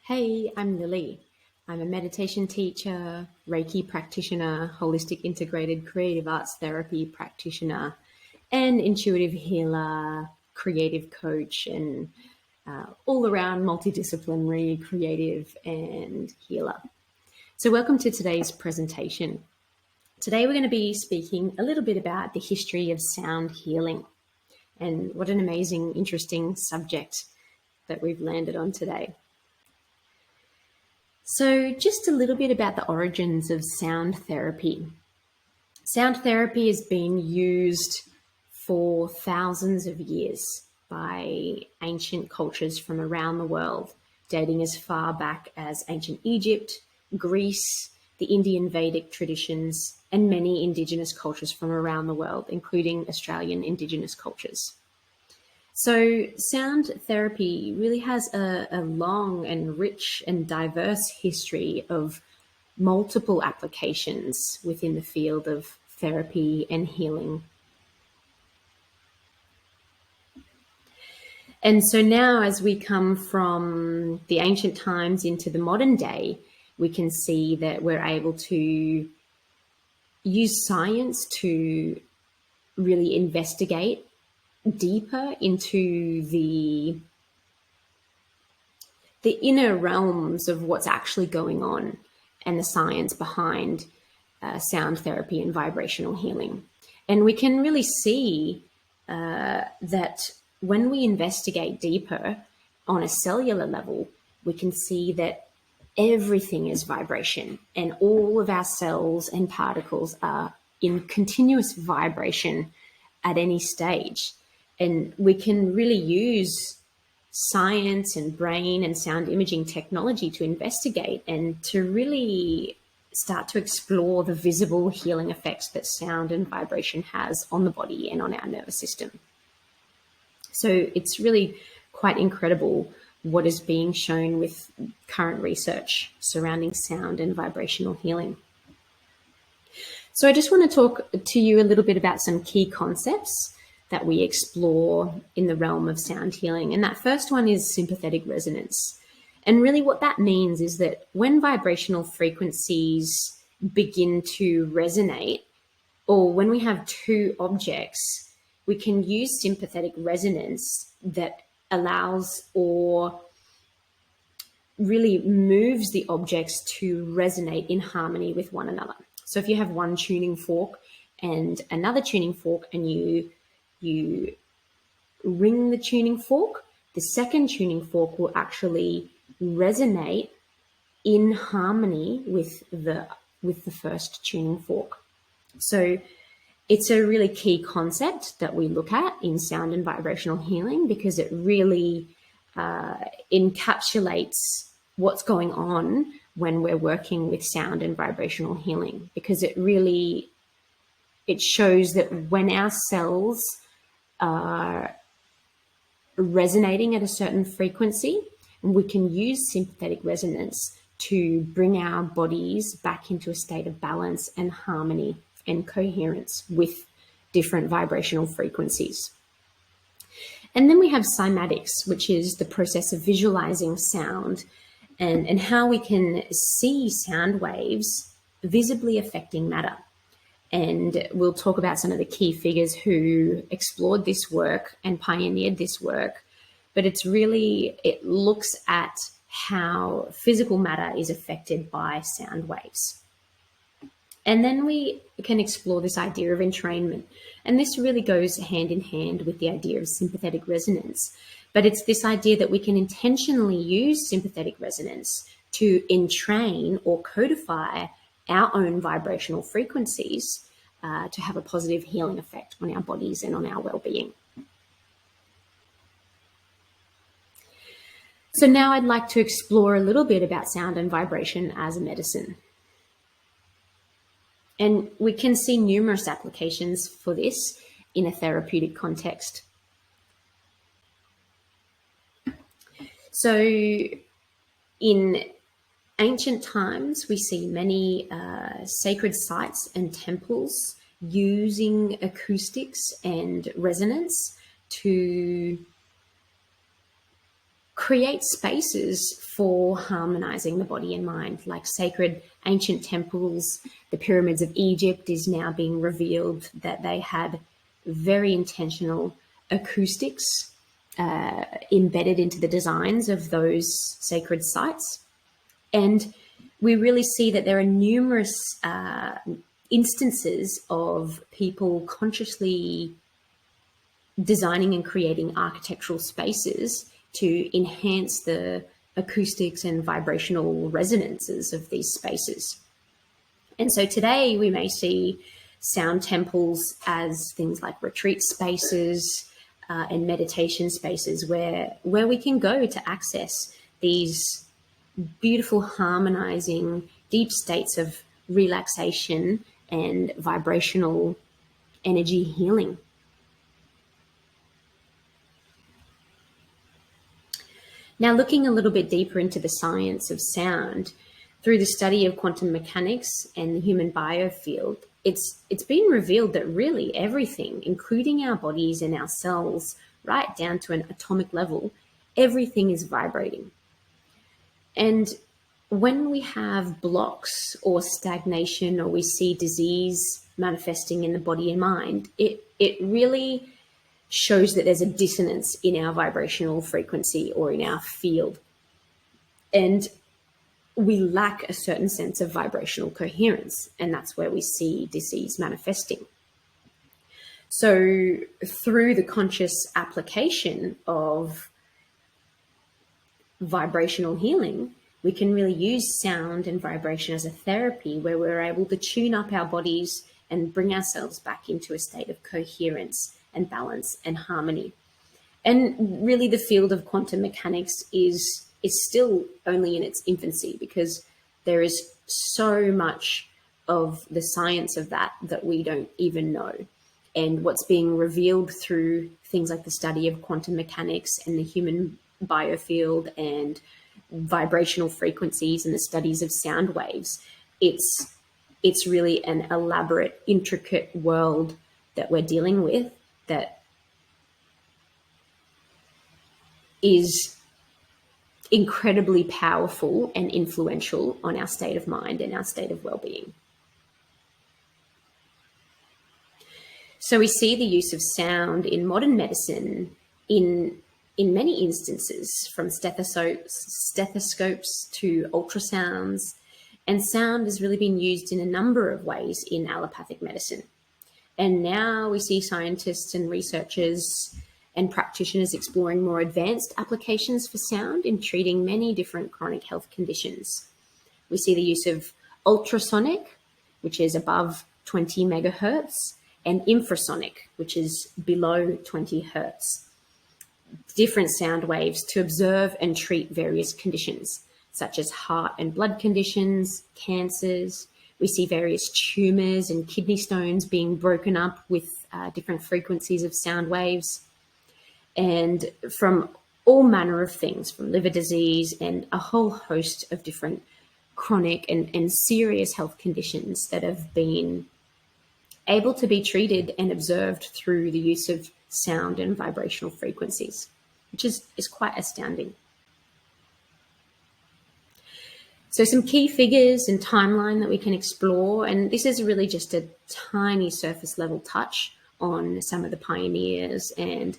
Hey, I'm Lily. I'm a meditation teacher, Reiki practitioner, holistic integrated creative arts therapy practitioner, and intuitive healer, creative coach, and all around multidisciplinary creative and healer. So, welcome to today's presentation. Today, we're going to be speaking a little bit about the history of sound healing, and what an amazing, interesting subject that we've landed on today. So just a little bit about the origins of sound therapy. Sound therapy has been used for thousands of years by ancient cultures from around the world, dating as far back as ancient Egypt, Greece, the Indian Vedic traditions, and many indigenous cultures from around the world, including Australian indigenous cultures. So sound therapy really has a long and rich and diverse history of multiple applications within the field of therapy and healing. And so now, as we come from the ancient times into the modern day, we can see that we're able to use science to really investigate deeper into the inner realms of what's actually going on and the science behind sound therapy and vibrational healing. And we can really see that when we investigate deeper on a cellular level, we can see that everything is vibration, and all of our cells and particles are in continuous vibration at any stage. And we can really use science and brain and sound imaging technology to investigate and to really start to explore the visible healing effects that sound and vibration has on the body and on our nervous system. So it's really quite incredible what is being shown with current research surrounding sound and vibrational healing. So I just want to talk to you a little bit about some key concepts that we explore in the realm of sound healing. And that first one is sympathetic resonance. And really what that means is that when vibrational frequencies begin to resonate, or when we have two objects, we can use sympathetic resonance that allows or really moves the objects to resonate in harmony with one another. So if you have one tuning fork and another tuning fork, and you ring the tuning fork, the second tuning fork will actually resonate in harmony with the first tuning fork. So it's a really key concept that we look at in sound and vibrational healing, because it really encapsulates what's going on when we're working with sound and vibrational healing, because it shows that when our cells are resonating at a certain frequency, we can use sympathetic resonance to bring our bodies back into a state of balance and harmony and coherence with different vibrational frequencies. And then we have cymatics, which is the process of visualizing sound and how we can see sound waves visibly affecting matter. And we'll talk about some of the key figures who explored this work and pioneered this work. But it looks at how physical matter is affected by sound waves. And then we can explore this idea of entrainment. And this really goes hand in hand with the idea of sympathetic resonance. But it's this idea that we can intentionally use sympathetic resonance to entrain or codify our own vibrational frequencies to have a positive healing effect on our bodies and on our well-being. So now I'd like to explore a little bit about sound and vibration as a medicine. And we can see numerous applications for this in a therapeutic context. So in ancient times, we see many sacred sites and temples using acoustics and resonance to create spaces for harmonizing the body and mind, like sacred ancient temples. The pyramids of Egypt is now being revealed that they had very intentional acoustics embedded into the designs of those sacred sites. And we really see that there are numerous instances of people consciously designing and creating architectural spaces to enhance the acoustics and vibrational resonances of these spaces. And so today we may see sound temples as things like retreat spaces and meditation spaces where we can go to access these beautiful, harmonizing, deep states of relaxation and vibrational energy healing. Now, looking a little bit deeper into the science of sound, through the study of quantum mechanics and the human biofield, it's been revealed that really everything, including our bodies and our cells, right down to an atomic level, everything is vibrating. And when we have blocks or stagnation, or we see disease manifesting in the body and mind, it really shows that there's a dissonance in our vibrational frequency or in our field. And we lack a certain sense of vibrational coherence, and that's where we see disease manifesting. So through the conscious application of vibrational healing, we can really use sound and vibration as a therapy where we're able to tune up our bodies and bring ourselves back into a state of coherence and balance and harmony. And really the field of quantum mechanics is still only in its infancy, because there is so much of the science of that we don't even know. And what's being revealed through things like the study of quantum mechanics and the human biofield and vibrational frequencies and the studies of sound waves, it's really an elaborate, intricate world that we're dealing with that is incredibly powerful and influential on our state of mind and our state of well-being. So we see the use of sound in modern medicine in many instances, from stethoscopes to ultrasounds, and sound has really been used in a number of ways in allopathic medicine. And now we see scientists and researchers and practitioners exploring more advanced applications for sound in treating many different chronic health conditions. We see the use of ultrasonic, which is above 20 megahertz, and infrasonic, which is below 20 hertz. Different sound waves to observe and treat various conditions, such as heart and blood conditions, cancers. We see various tumors and kidney stones being broken up with different frequencies of sound waves. And from all manner of things, from liver disease and a whole host of different chronic and serious health conditions that have been able to be treated and observed through the use of sound and vibrational frequencies, which is quite astounding. So some key figures and timeline that we can explore, and this is really just a tiny surface level touch on some of the pioneers and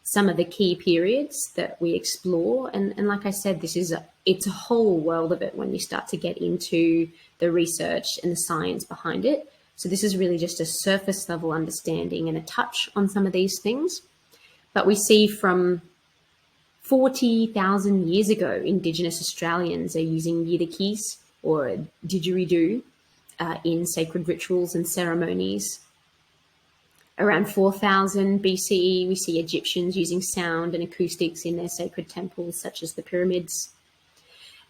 some of the key periods that we explore. And like I said, it's a whole world of it when you start to get into the research and the science behind it. So this is really just a surface level understanding and a touch on some of these things. But we see from 40,000 years ago, Indigenous Australians are using yidakis or didgeridoo in sacred rituals and ceremonies. Around 4000 BCE, we see Egyptians using sound and acoustics in their sacred temples, such as the pyramids.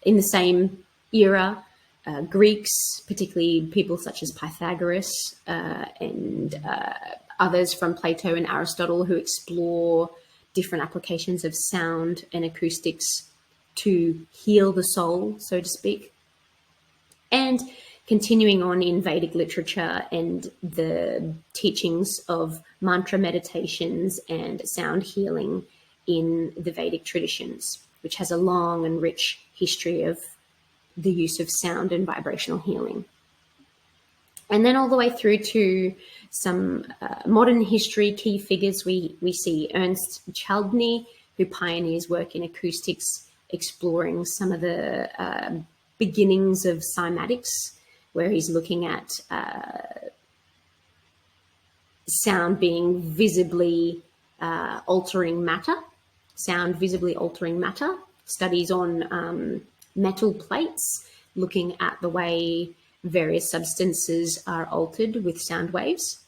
In the same era, Greeks, particularly people such as Pythagoras and others from Plato and Aristotle, who explore different applications of sound and acoustics to heal the soul, so to speak. And continuing on in Vedic literature and the teachings of mantra meditations and sound healing in the Vedic traditions. which has a long and rich history of the use of sound and vibrational healing. And then all the way through to some modern history key figures, we see Ernst Chladni, who pioneers work in acoustics, exploring some of the beginnings of cymatics, where he's looking at sound being visibly altering matter, studies on metal plates, looking at the way various substances are altered with sound waves.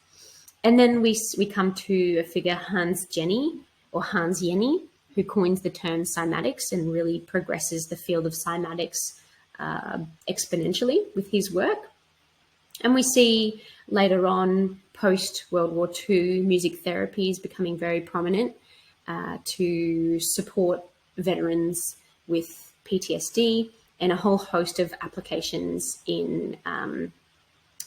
And then we come to a figure, Hans Jenny, who coins the term cymatics and really progresses the field of cymatics exponentially with his work. And we see later on, post-World War II, music therapy is becoming very prominent to support veterans with PTSD, and a whole host of applications in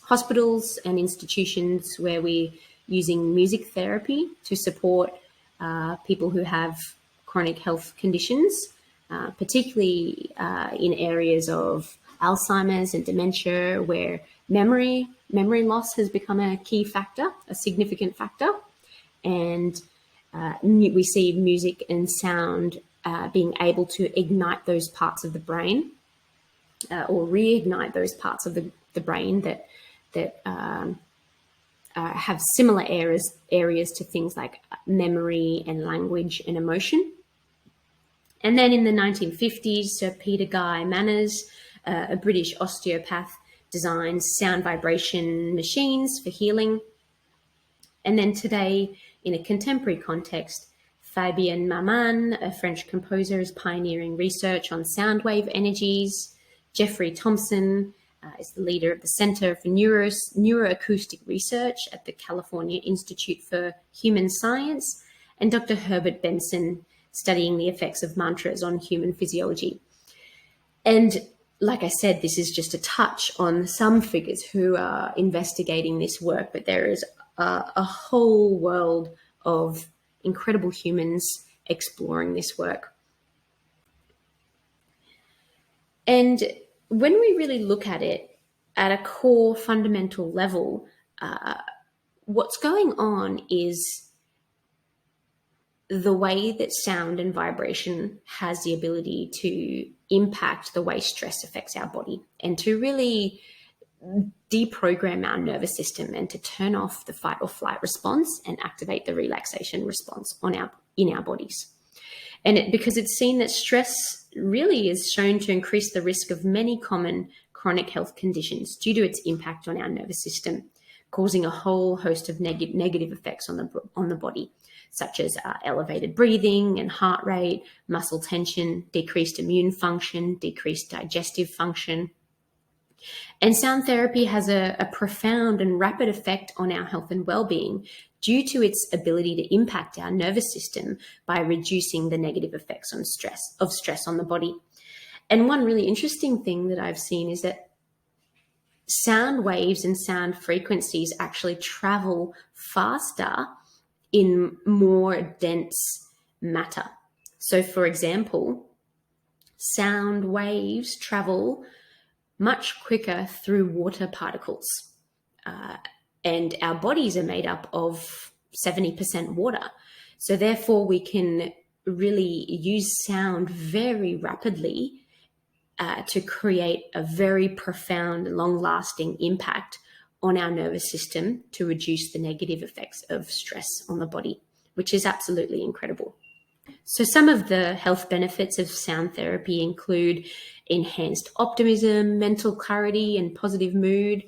hospitals and institutions where we're using music therapy to support people who have chronic health conditions, particularly in areas of Alzheimer's and dementia, where memory loss has become a key factor, a significant factor. And we see music and sound being able to ignite those parts of the brain or reignite those parts of the brain that have similar areas to things like memory and language and emotion. And then in the 1950s, Sir Peter Guy Manners, a British osteopath, designed sound vibration machines for healing. And then today, in a contemporary context, Fabien Maman, a French composer, is pioneering research on sound wave energies. Jeffrey Thompson is the leader of the Center for Neuroacoustic Research at the California Institute for Human Science, and Dr. Herbert Benson, studying the effects of mantras on human physiology. And like I said, this is just a touch on some figures who are investigating this work, but there is a whole world of incredible humans exploring this work. And when we really look at it at a core fundamental level, what's going on is the way that sound and vibration has the ability to impact the way stress affects our body, and to really deprogram our nervous system and to turn off the fight or flight response and activate the relaxation response in our bodies. And because it's seen that stress really is shown to increase the risk of many common chronic health conditions due to its impact on our nervous system, causing a whole host of negative effects on the body, such as elevated breathing and heart rate, muscle tension, decreased immune function, decreased digestive function. And sound therapy has a profound and rapid effect on our health and well-being due to its ability to impact our nervous system by reducing the negative effects of stress on the body. And one really interesting thing that I've seen is that sound waves and sound frequencies actually travel faster in more dense matter. So, for example, sound waves travel much quicker through water particles. And our bodies are made up of 70% water. So therefore, we can really use sound very rapidly to create a very profound, long-lasting impact on our nervous system to reduce the negative effects of stress on the body, which is absolutely incredible. So some of the health benefits of sound therapy include enhanced optimism, mental clarity, and positive mood.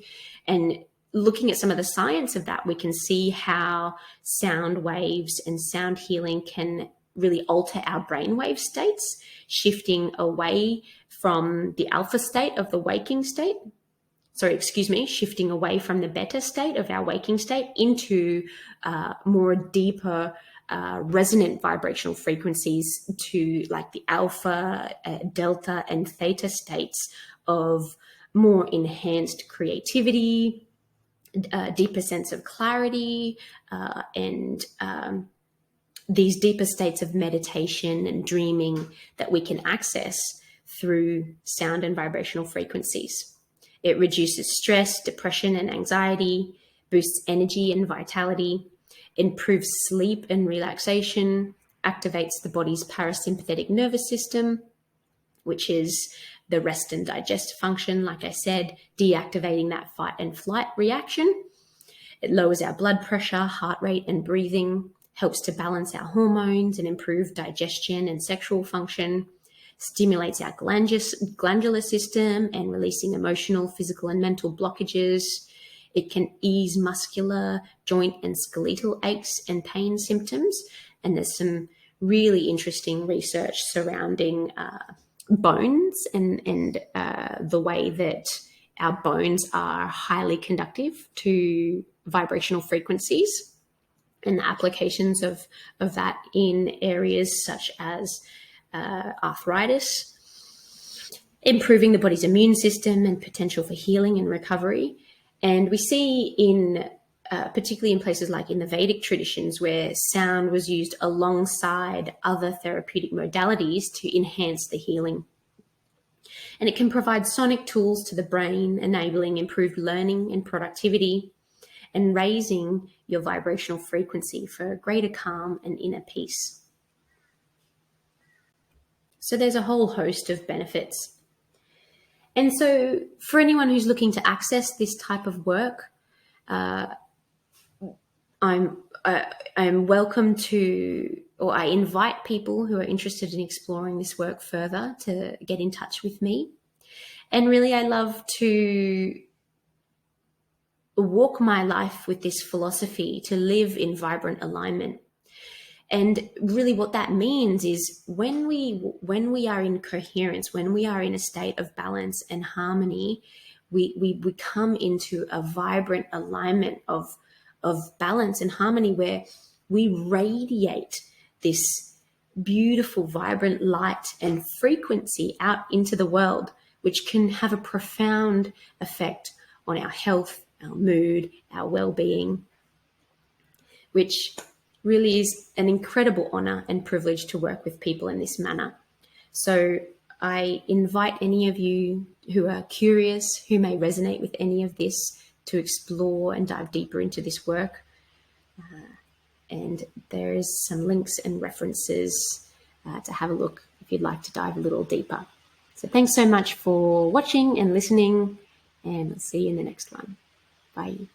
And looking at some of the science of that, we can see how sound waves and sound healing can really alter our brainwave states, shifting away from the alpha state of the waking state. Shifting away from the beta state of our waking state into more deeper resonant vibrational frequencies to like the alpha, delta, and theta states of more enhanced creativity, deeper sense of clarity, and these deeper states of meditation and dreaming that we can access through sound and vibrational frequencies. It reduces stress, depression, and anxiety, boosts energy and vitality, improves sleep and relaxation, activates the body's parasympathetic nervous system, which is the rest and digest function, like I said, deactivating that fight and flight reaction. It lowers our blood pressure, heart rate, and breathing, helps to balance our hormones and improve digestion and sexual function, stimulates our glandular system and releasing emotional, physical, and mental blockages. It can ease muscular, joint, and skeletal aches and pain symptoms. And there's some really interesting research surrounding bones and the way that our bones are highly conductive to vibrational frequencies, and the applications of that in areas such as arthritis, improving the body's immune system and potential for healing and recovery. And we see in particularly in places like in the Vedic traditions, where sound was used alongside other therapeutic modalities to enhance the healing. And it can provide sonic tools to the brain, enabling improved learning and productivity, and raising your vibrational frequency for greater calm and inner peace. So there's a whole host of benefits. And so for anyone who's looking to access this type of work, I'm welcome to, or I invite people who are interested in exploring this work further to get in touch with me. And really, I love to walk my life with this philosophy to live in vibrant alignment. And really what that means is when we are in coherence, when we are in a state of balance and harmony, we come into a vibrant alignment of balance and harmony, where we radiate this beautiful, vibrant light and frequency out into the world, which can have a profound effect on our health, our mood, our well-being, which really is an incredible honor and privilege to work with people in this manner. So I invite any of you who are curious, who may resonate with any of this, to explore and dive deeper into this work. And there is some links and references to have a look if you'd like to dive a little deeper. So thanks so much for watching and listening, and I'll see you in the next one. Bye.